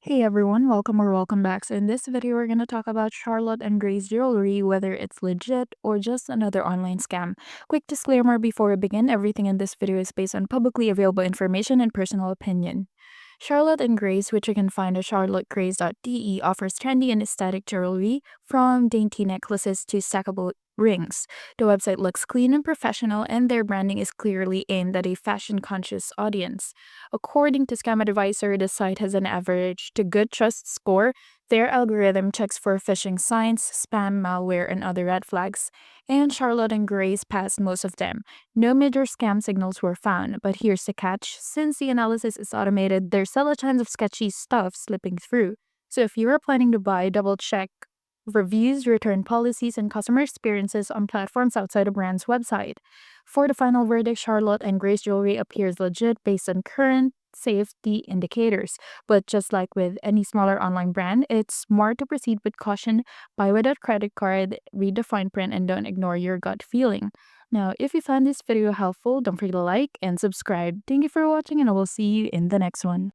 Hey everyone, welcome back. So in this video, we're going to talk about Charlotte and Gray's jewelry, whether it's legit or just another online scam. Quick disclaimer before we begin, everything in this video is based on publicly available information and personal opinion. Charlotte and Grace, which you can find at charlottegrace.de, offers trendy and aesthetic jewelry from dainty necklaces to stackable rings. The website looks clean and professional, and their branding is clearly aimed at a fashion-conscious audience. According to Scam Advisor, the site has an average to good trust score. Their algorithm checks for phishing signs, spam, malware, and other red flags, and Charlotte and Grace passed most of them. No major scam signals were found, but here's the catch. Since the analysis is automated, there's still a chance of sketchy stuff slipping through. So if you are planning to buy, double check reviews, return policies, and customer experiences on platforms outside the brand's website. For the final verdict, Charlotte and Grace jewelry appears legit based on current safety indicators. But just like with any smaller online brand, it's smart to proceed with caution, buy without credit card, read the fine print, and don't ignore your gut feeling. Now, if you found this video helpful, don't forget to like and subscribe. Thank you for watching, and I will see you in the next one.